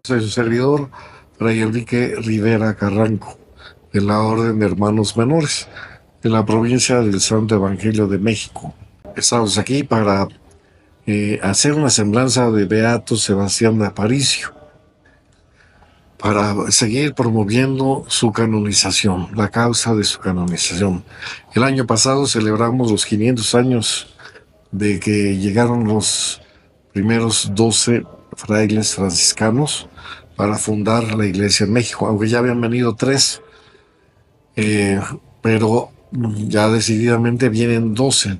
Soy su servidor, Fray Enrique Rivera Carranco, de la Orden de Hermanos Menores, de la provincia del Santo Evangelio de México. Estamos aquí para hacer una semblanza de Beato Sebastián de Aparicio, para seguir promoviendo su canonización, la causa de su canonización. El año pasado celebramos los 500 años de que llegaron los primeros 12 frailes franciscanos para fundar la iglesia en México, aunque ya habían venido 3, pero ya decididamente vienen 12.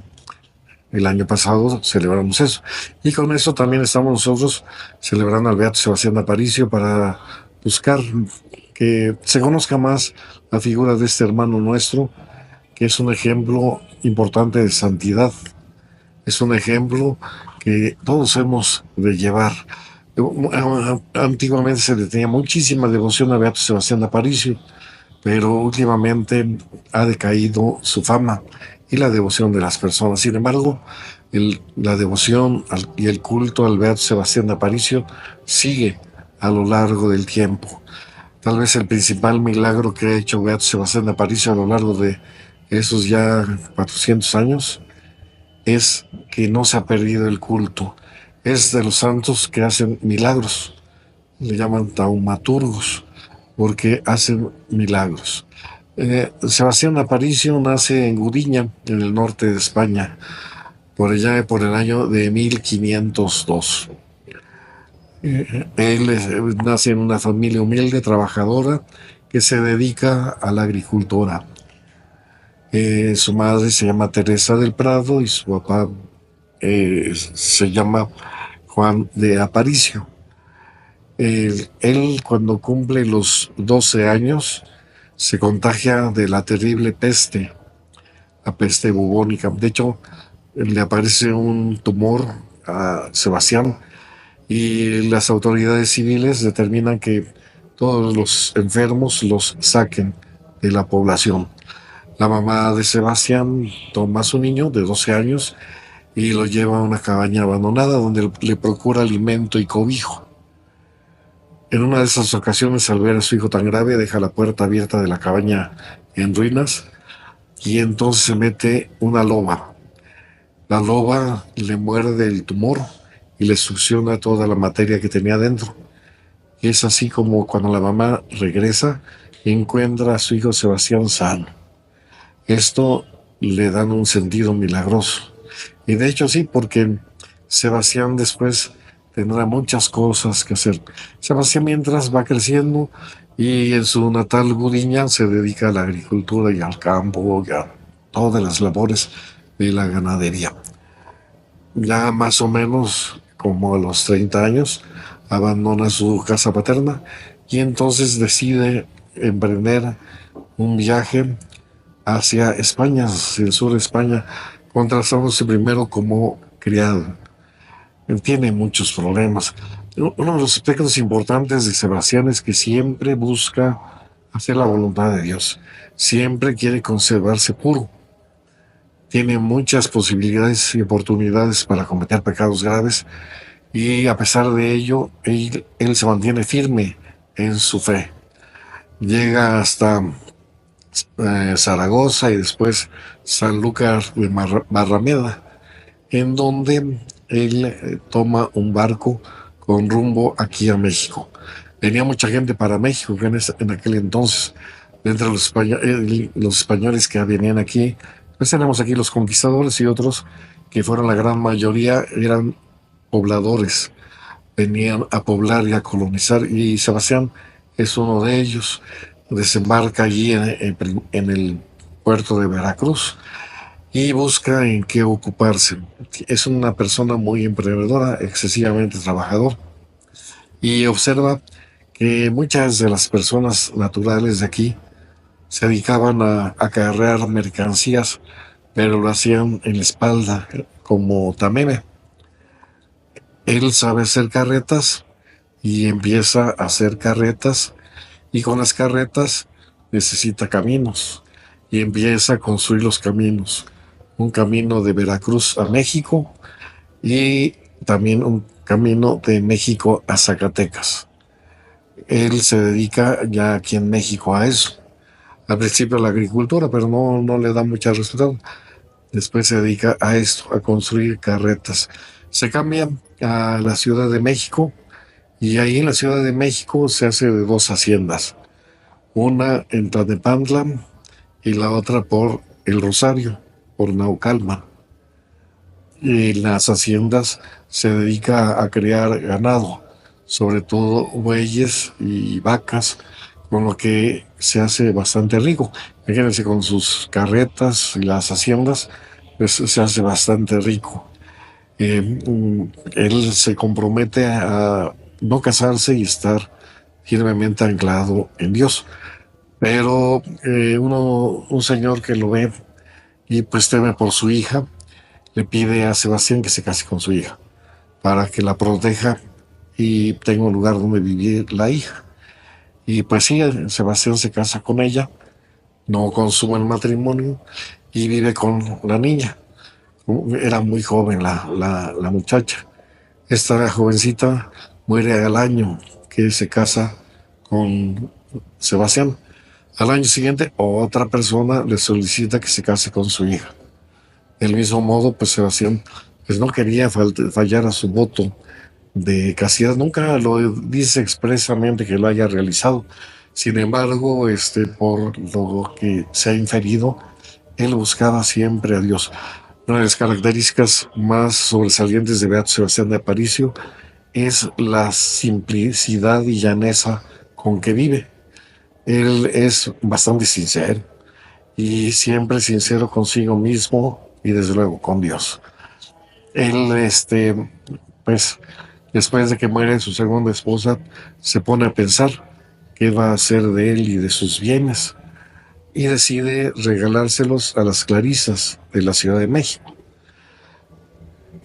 El año pasado celebramos eso. Y con eso también estamos nosotros celebrando al Beato Sebastián de Aparicio para buscar que se conozca más la figura de este hermano nuestro, que es un ejemplo importante de santidad. Es un ejemplo que todos hemos de llevar. Antiguamente se le tenía muchísima devoción a Beato Sebastián de Aparicio, pero últimamente ha decaído su fama y la devoción de las personas. Sin embargo, la devoción y el culto al Beato Sebastián de Aparicio sigue a lo largo del tiempo. Tal vez el principal milagro que ha hecho Beato Sebastián de Aparicio a lo largo de esos ya 400 años es que no se ha perdido el culto. Es de los santos que hacen milagros. Le llaman taumaturgos porque hacen milagros. Sebastián Aparicio nace en Gudiña, en el norte de España, por allá por el año de 1502. Él nace en una familia humilde, trabajadora, que se dedica a la agricultura. Su madre se llama Teresa del Prado y su papá se llama Juan de Aparicio. Él cuando cumple los 12 años se contagia de la terrible peste, la peste bubónica. De hecho, le aparece un tumor a Sebastián y las autoridades civiles determinan que todos los enfermos los saquen de la población. La mamá de Sebastián toma a su niño de 12 años y lo lleva a una cabaña abandonada donde le procura alimento y cobijo. En una de esas ocasiones, al ver a su hijo tan grave, deja la puerta abierta de la cabaña en ruinas y entonces se mete una loba. La loba le muerde el tumor y le succiona toda la materia que tenía dentro. Y es así como cuando la mamá regresa y encuentra a su hijo Sebastián sano. Esto le da un sentido milagroso. Y de hecho sí, porque Sebastián después tendrá muchas cosas que hacer. Sebastián mientras va creciendo y en su natal Gudiña se dedica a la agricultura y al campo y a todas las labores de la ganadería. Ya más o menos como a los 30 años abandona su casa paterna y entonces decide emprender un viaje hacia España, hacia el sur de España, contrastándose primero como criado. Él tiene muchos problemas. Uno de los aspectos importantes de Sebastián es que siempre busca hacer la voluntad de Dios. Siempre quiere conservarse puro. Tiene muchas posibilidades y oportunidades para cometer pecados graves y a pesar de ello, él se mantiene firme en su fe. Llega hasta Zaragoza y después Sanlúcar de Barrameda, en donde él toma un barco con rumbo aquí a México. Venía mucha gente para México en aquel entonces. Entre los españoles que venían aquí, pues tenemos aquí los conquistadores y otros que fueron la gran mayoría, eran pobladores. Venían a poblar y a colonizar y Sebastián es uno de ellos. Desembarca allí en el puerto de Veracruz y busca en qué ocuparse. Es una persona muy emprendedora, excesivamente trabajador, y observa que muchas de las personas naturales de aquí se dedicaban a acarrear mercancías, pero lo hacían en la espalda, como Tameme. Él sabe hacer carretas y empieza a hacer carretas, y con las carretas necesita caminos y empieza a construir los caminos. Un camino de Veracruz a México y también un camino de México a Zacatecas. Él se dedica ya aquí en México a eso. Al principio a la agricultura, pero no le da mucha resultado. Después se dedica a esto, a construir carretas. Se cambia a la Ciudad de México y ahí en la Ciudad de México se hace de dos haciendas. Una en Tlalnepantla y la otra por El Rosario, por Naucalpan. Y en las haciendas se dedica a criar ganado, sobre todo bueyes y vacas, con lo que se hace bastante rico. Imagínense con sus carretas y las haciendas, pues se hace bastante rico. Él se compromete a no casarse y estar firmemente anclado en Dios. Pero un señor que lo ve y pues teme por su hija, le pide a Sebastián que se case con su hija para que la proteja y tenga un lugar donde vivir la hija. Y pues sí, Sebastián se casa con ella, no consuma el matrimonio y vive con la niña. Era muy joven la muchacha. Esta jovencita muere al año que se casa con Sebastián. Al año siguiente, otra persona le solicita que se case con su hija. Del mismo modo, pues Sebastián pues no quería fallar a su voto de castidad, nunca lo dice expresamente que lo haya realizado. Sin embargo, por lo que se ha inferido, él buscaba siempre a Dios. Una de las características más sobresalientes de Beato Sebastián de Aparicio es la simplicidad y llaneza con que vive. Él es bastante sincero y siempre sincero consigo mismo y desde luego con Dios. Él, pues, después de que muere su segunda esposa, se pone a pensar qué va a hacer de él y de sus bienes y decide regalárselos a las Clarisas de la Ciudad de México.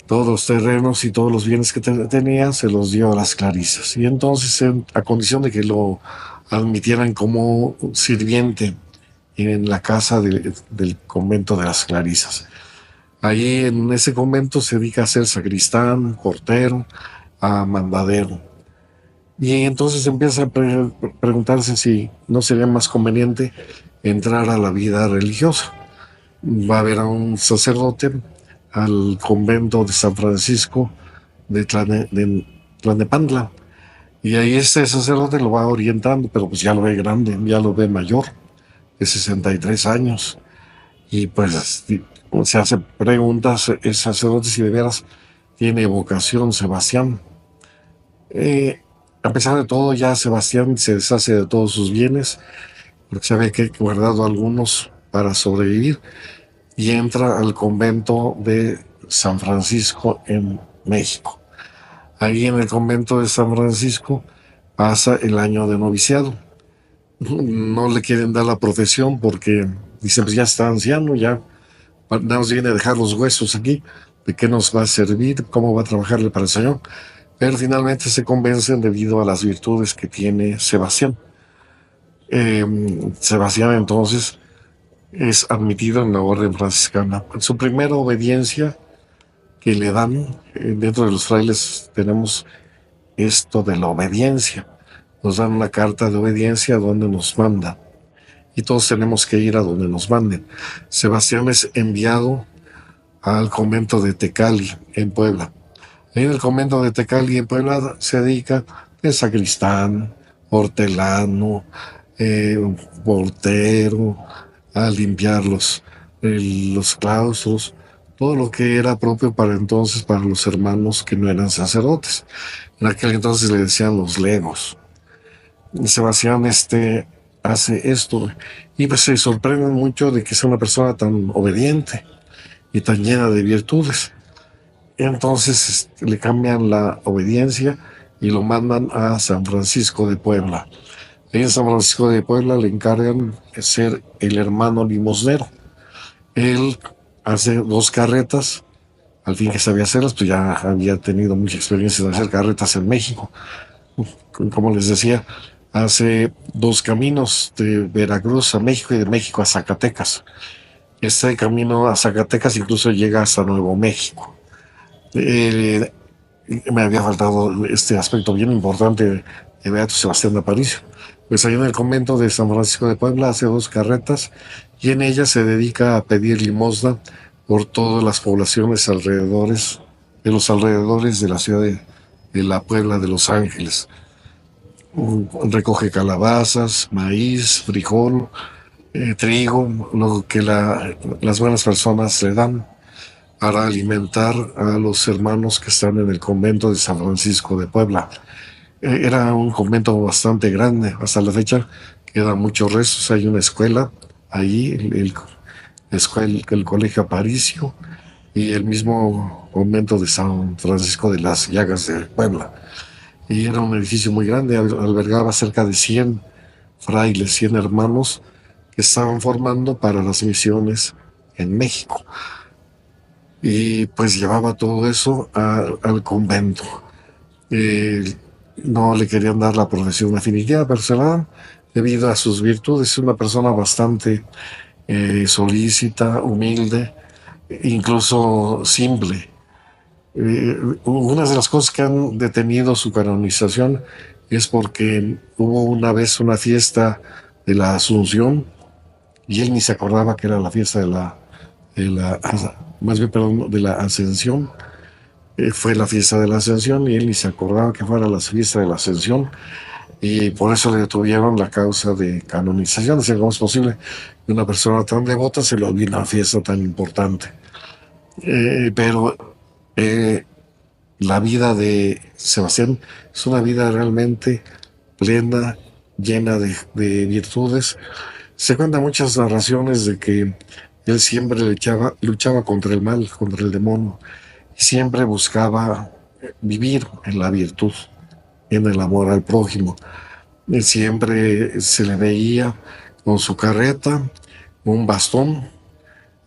Todos los terrenos y todos los bienes que tenía se los dio a las Clarisas. Y entonces, a condición de que lo admitieran como sirviente en la casa del convento de las Clarisas. Ahí en ese convento se dedica a ser sacristán, portero, a mandadero. Y entonces empieza a preguntarse si no sería más conveniente entrar a la vida religiosa. Va a ver a un sacerdote al convento de San Francisco de Tlalnepantla. Y ahí este sacerdote lo va orientando, pero pues ya lo ve grande, ya lo ve mayor, de 63 años. Y pues se hace preguntas el sacerdote si de veras tiene vocación Sebastián. Eh, a pesar de todo, ya Sebastián se deshace de todos sus bienes, porque sabe que ha guardado algunos para sobrevivir, y entra al convento de San Francisco en México. Ahí en el convento de San Francisco pasa el año de noviciado. No le quieren dar la profesión porque dice, pues ya está anciano, ya nada más viene a dejar los huesos aquí, de qué nos va a servir, cómo va a trabajarle para el Señor. Pero finalmente se convencen debido a las virtudes que tiene Sebastián. Eh, Sebastián entonces es admitido en la orden franciscana. Su primera obediencia que le dan, dentro de los frailes tenemos esto de la obediencia. Nos dan una carta de obediencia donde nos manda y todos tenemos que ir a donde nos manden. Sebastián es enviado al convento de Tecali en Puebla. Ahí en el convento de Tecali en Puebla se dedica de sacristán, hortelano, portero, a limpiar los claustros, todo lo que era propio para entonces para los hermanos que no eran sacerdotes. En aquel entonces le decían los legos. Sebastián hace esto y pues se sorprenden mucho de que sea una persona tan obediente y tan llena de virtudes. Entonces le cambian la obediencia y lo mandan a San Francisco de Puebla. Ahí en San Francisco de Puebla le encargan de ser el hermano limosnero. Él hace dos carretas, al fin que sabía hacerlas, pues ya había tenido mucha experiencia de hacer carretas en México. Como les decía, hace dos caminos de Veracruz a México y de México a Zacatecas. Este camino a Zacatecas incluso llega hasta Nuevo México. Me había faltado este aspecto bien importante de Beato Sebastián de Aparicio. Pues ahí en el convento de San Francisco de Puebla hace 2 carretas y en ellas se dedica a pedir limosna por todas las poblaciones alrededores, de los alrededores de la ciudad de la Puebla de Los Ángeles. Recoge calabazas, maíz, frijol, trigo, lo que las buenas personas le dan para alimentar a los hermanos que están en el convento de San Francisco de Puebla. Era un convento bastante grande, hasta la fecha quedan muchos restos, hay una escuela ahí, el colegio Aparicio y el mismo convento de San Francisco de las Llagas de Puebla. Y era un edificio muy grande, albergaba cerca de 100 frailes, 100 hermanos que estaban formando para las misiones en México. Y pues llevaba todo eso al convento. Eh, no le querían dar la profesión definitiva, pero se la dan debido a sus virtudes. Es una persona bastante solícita, humilde, incluso simple. Una de las cosas que han detenido su canonización es porque hubo una vez una fiesta de la Asunción y él ni se acordaba que era la fiesta más bien, perdón, de la Ascensión. Fue la fiesta de la Ascensión y él ni se acordaba que fuera la fiesta de la Ascensión y por eso le detuvieron la causa de canonización. Decían, ¿cómo es posible que una persona tan devota se le olvide una fiesta tan importante? Pero la vida de Sebastián es una vida realmente plena, llena de virtudes. Se cuentan muchas narraciones de que él siempre luchaba contra el mal, contra el demonio, y siempre buscaba vivir en la virtud, en el amor al prójimo. Él siempre se le veía con su carreta, un bastón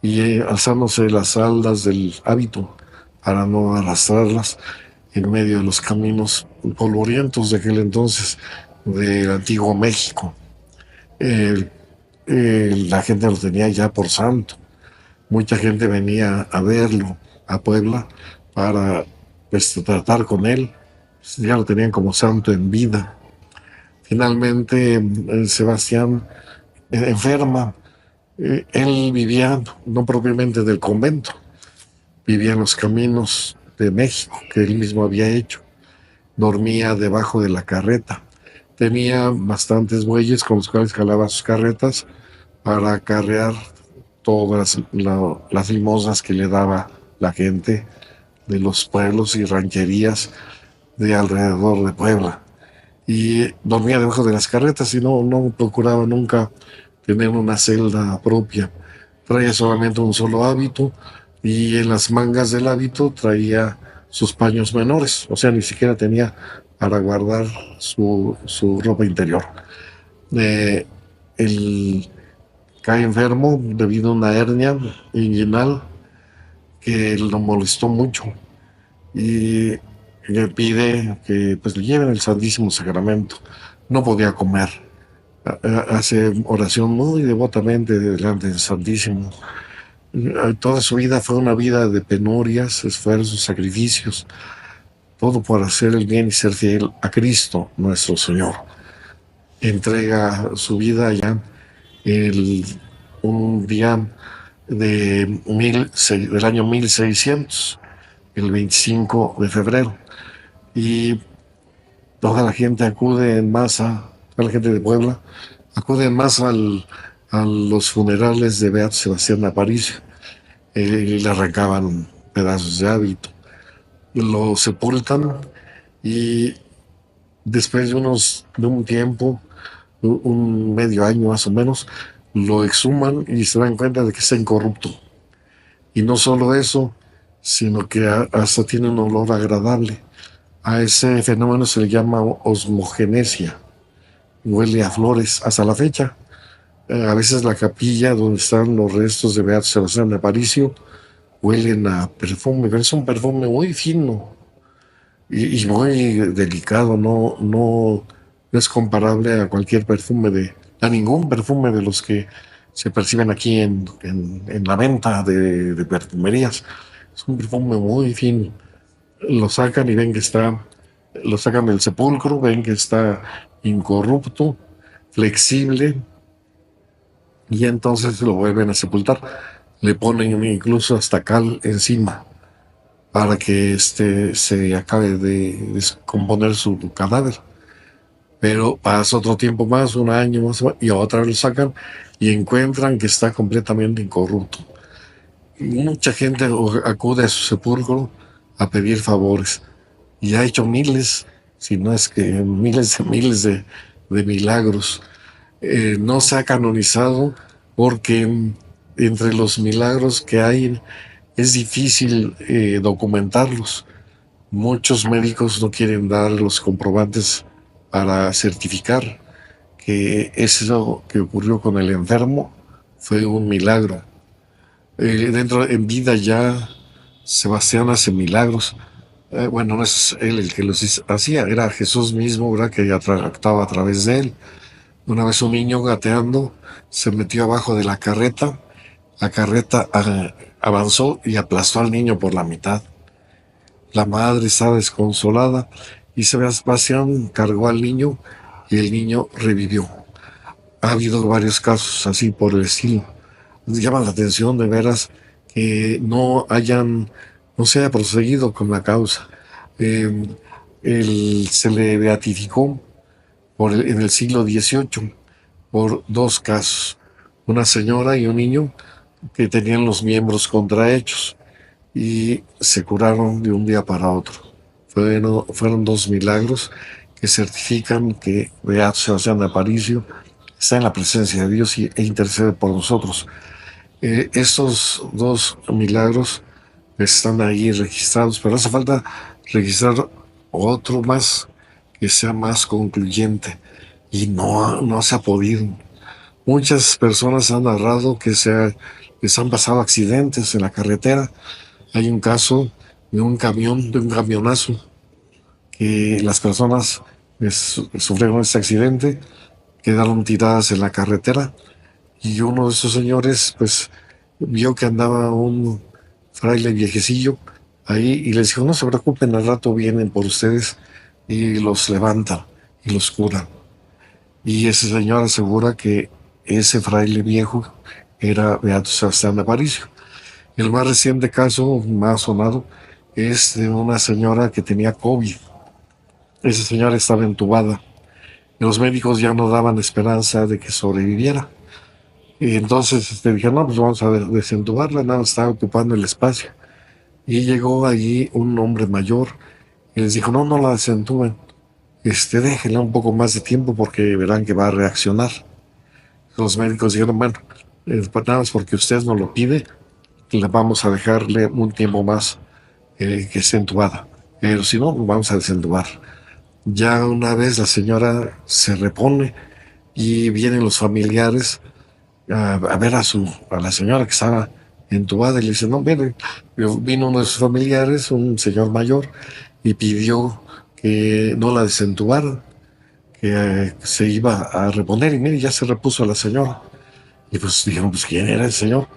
y alzándose las faldas del hábito para no arrastrarlas en medio de los caminos polvorientos de aquel entonces del antiguo México. Eh, la gente lo tenía ya por santo. Mucha gente venía a verlo a Puebla para pues, tratar con él. Ya lo tenían como santo en vida. Finalmente, Sebastián enferma. Él vivía no propiamente del convento, vivía en los caminos de México que él mismo había hecho. Dormía debajo de la carreta. Tenía bastantes bueyes con los cuales jalaba sus carretas para acarrear todas las limosnas que le daba la gente de los pueblos y rancherías de alrededor de Puebla. Y dormía debajo de las carretas y no procuraba nunca tener una celda propia. Traía solamente un solo hábito y en las mangas del hábito traía sus paños menores, o sea, ni siquiera tenía para guardar su ropa interior. Eh, él cae enfermo debido a una hernia inguinal que lo molestó mucho y le pide que pues, le lleven el Santísimo Sacramento. No podía comer. Hace oración muy devotamente delante del Santísimo. Toda su vida fue una vida de penurias, esfuerzos, sacrificios, todo por hacer el bien y ser fiel a Cristo nuestro Señor. Entrega su vida ya el, un día del año 1600, el 25 de febrero, y toda la gente acude en masa, toda la gente de Puebla acude en masa a los funerales de Beato Sebastián de Aparicio. Le arrancaban pedazos de hábito, lo sepultan y después de un tiempo, un medio año más o menos, lo exhuman y se dan cuenta de que está incorrupto. Y no solo eso, sino que hasta tiene un olor agradable. A ese fenómeno se le llama osmogenesia. Huele a flores hasta la fecha. A veces la capilla donde están los restos de Beato Sebastián de Aparicio huelen a perfume, pero es un perfume muy fino y muy delicado, no es comparable a cualquier a ningún perfume de los que se perciben aquí en la venta de perfumerías. Es un perfume muy fino. Lo sacan y ven que está lo sacan del sepulcro, ven que está incorrupto, flexible, y entonces lo vuelven a sepultar. Le ponen incluso hasta cal encima para que se acabe de descomponer su cadáver. Pero pasa otro tiempo más, un año más, y otra vez lo sacan y encuentran que está completamente incorrupto. Y mucha gente acude a su sepulcro a pedir favores y ha hecho miles, si no es que miles de milagros. No se ha canonizado porque entre los milagros que hay es difícil documentarlos. Muchos médicos no quieren dar los comprobantes para certificar que eso que ocurrió con el enfermo fue un milagro. En vida ya Sebastián hace milagros. Bueno, no es él el que los hacía, era Jesús mismo, ¿verdad? Que actuaba a través de él. Una vez un niño gateando se metió abajo de la carreta avanzó y aplastó al niño por la mitad. La madre estaba desconsolada y Sebastián cargó al niño y el niño revivió. Ha habido varios casos así por el estilo. Llama la atención de veras que no se haya proseguido con la causa. Eh, Se le beatificó en el siglo XVIII por dos casos, una señora y un niño que tenían los miembros contrahechos y se curaron de un día para otro. Fueron dos milagros que certifican que Beato Sebastián de Aparicio está en la presencia de Dios e intercede por nosotros. Estos dos milagros están ahí registrados, pero hace falta registrar otro más que sea más concluyente y no se ha podido. Muchas personas han narrado que les han pasado accidentes en la carretera. Hay un caso de un camionazo, que las personas sufrieron ese accidente, quedaron tiradas en la carretera y uno de esos señores pues vio que andaba un fraile viejecillo ahí y les dijo, no se preocupen, al rato vienen por ustedes y los levantan y los curan. Y ese señor asegura que ese fraile viejo era Beato Sebastián de Aparicio. El más reciente caso, más sonado, es de una señora que tenía COVID. Esa señora estaba entubada. Los médicos ya no daban esperanza de que sobreviviera. Y entonces dijeron, no, pues vamos a desentubarla, nada, está ocupando el espacio. Y llegó allí un hombre mayor y les dijo, no la desentuben, déjenla un poco más de tiempo porque verán que va a reaccionar. Los médicos dijeron, bueno, pues nada más porque usted no lo pide, le vamos a dejarle un tiempo más que esté entubada. Pero si no, vamos a desentubar. Ya una vez la señora se repone y vienen los familiares a ver a la señora que estaba entubada y le dicen, no, mire, vino uno de sus familiares, un señor mayor, y pidió que no la desentubaran, que se iba a reponer y mire, ya se repuso la señora. Y pues dijeron, pues ¿quién era el señor?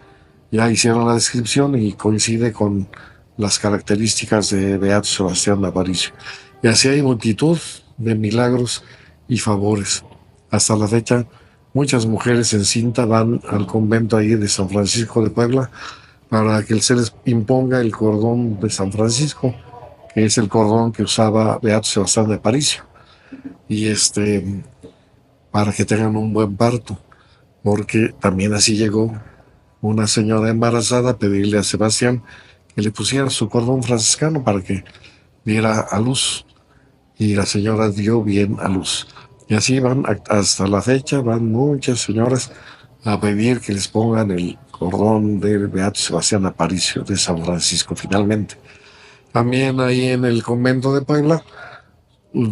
Ya hicieron la descripción y coincide con las características de Beato Sebastián de Aparicio. Y así hay multitud de milagros y favores. Hasta la fecha, muchas mujeres en cinta van al convento ahí de San Francisco de Puebla para que se les imponga el cordón de San Francisco, que es el cordón que usaba Beato Sebastián de Aparicio. Y para que tengan un buen parto, porque también así llegó una señora embarazada a pedirle a Sebastián que le pusiera su cordón franciscano para que diera a luz. Y la señora dio bien a luz. Y así van hasta la fecha, van muchas señoras a pedir que les pongan el cordón del Beato Sebastián Aparicio de San Francisco finalmente. También ahí en el convento de Puebla, mm,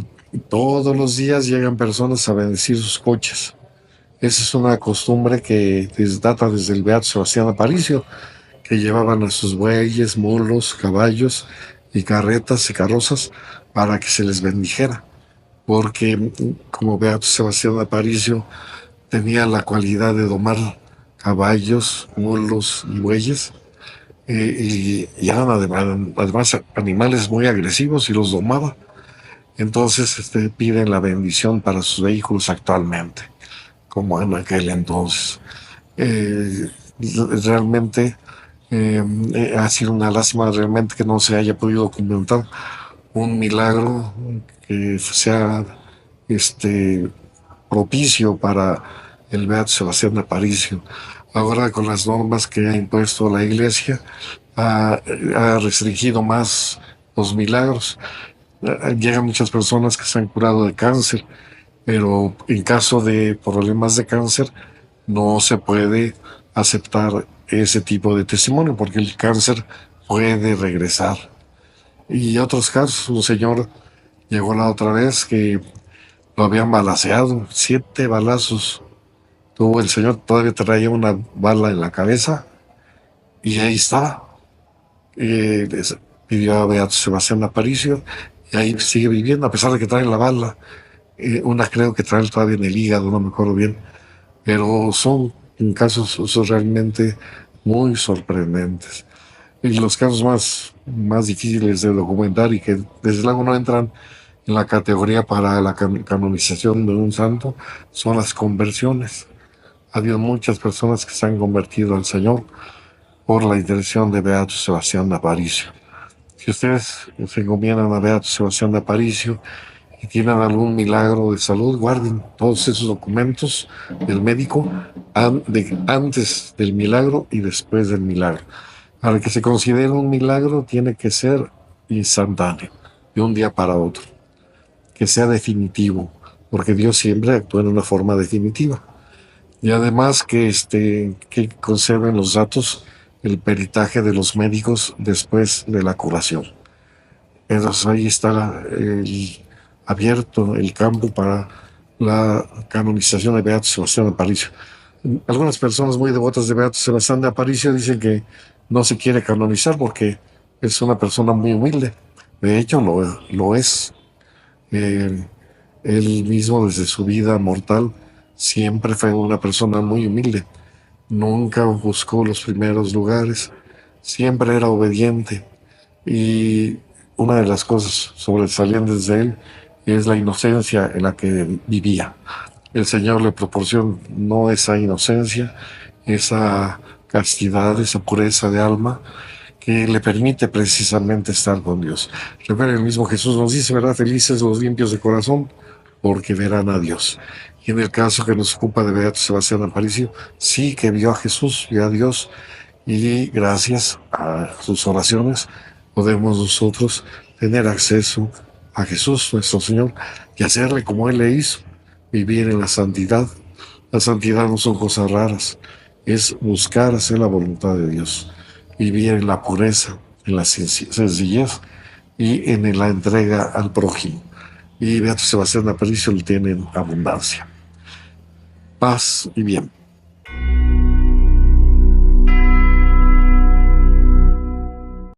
todos los días llegan personas a bendecir sus coches. Esa es una costumbre que data desde el Beato Sebastián Aparicio, que llevaban a sus bueyes, mulos, caballos y carretas y carrozas para que se les bendijera, porque como Beato Sebastián Aparicio tenía la cualidad de domar caballos, mulos y bueyes, y eran además animales muy agresivos y los domaba. Entonces piden la bendición para sus vehículos actualmente, como en aquel entonces. Eh, Realmente ha sido una lástima realmente que no se haya podido documentar un milagro que sea este, propicio para el Beato Sebastián Aparicio. Ahora con las normas que ha impuesto la Iglesia, ha restringido más los milagros. Llegan muchas personas que se han curado de cáncer, pero en caso de problemas de cáncer no se puede aceptar ese tipo de testimonio porque el cáncer puede regresar. Y otros casos, un señor llegó la otra vez que lo habían balaceado, 7 balazos tuvo el señor, todavía traía una bala en la cabeza y ahí estaba. Pidió a Beato Sebastián Aparicio y ahí sigue viviendo a pesar de que trae la bala. Una creo que trae todavía en el hígado, no me acuerdo bien, pero son casos realmente muy sorprendentes. Y los casos más difíciles de documentar y que desde luego no entran en la categoría para la canonización de un santo son las conversiones. Ha habido muchas personas que se han convertido al Señor por la intercesión de Beato Sebastián de Aparicio. Si ustedes se encomiendan a Beato Sebastián de Aparicio y tienen algún milagro de salud, guarden todos esos documentos del médico antes del milagro y después del milagro. Para que se considere un milagro tiene que ser instantáneo, de un día para otro, que sea definitivo, porque Dios siempre actúa en una forma definitiva. Y además que conserven los datos, el peritaje de los médicos después de la curación. Entonces ahí está abierto el campo para la canonización de Beato Sebastián de Aparicio. Algunas personas muy devotas de Beato Sebastián de Aparicio dicen que no se quiere canonizar porque es una persona muy humilde. De hecho, lo es. Eh, Él mismo desde su vida mortal siempre fue una persona muy humilde. Nunca buscó los primeros lugares. Siempre era obediente. Y una de las cosas sobresalientes de él es la inocencia en la que vivía. El Señor le proporcionó esa inocencia, esa castidad, esa pureza de alma que le permite precisamente estar con Dios. Recuerden, el mismo Jesús nos dice, ¿verdad? Felices los limpios de corazón, porque verán a Dios. Y en el caso que nos ocupa de Beato Sebastián Aparicio, sí que vio a Jesús, vio a Dios, y gracias a sus oraciones podemos nosotros tener acceso a Jesús, nuestro Señor, y hacerle como Él le hizo, vivir en la santidad. La santidad no son cosas raras, es buscar hacer la voluntad de Dios, vivir en la pureza, en la sencillez y en la entrega al prójimo. Y Beato Sebastián Aparicio lo tiene en abundancia. Paz y bien.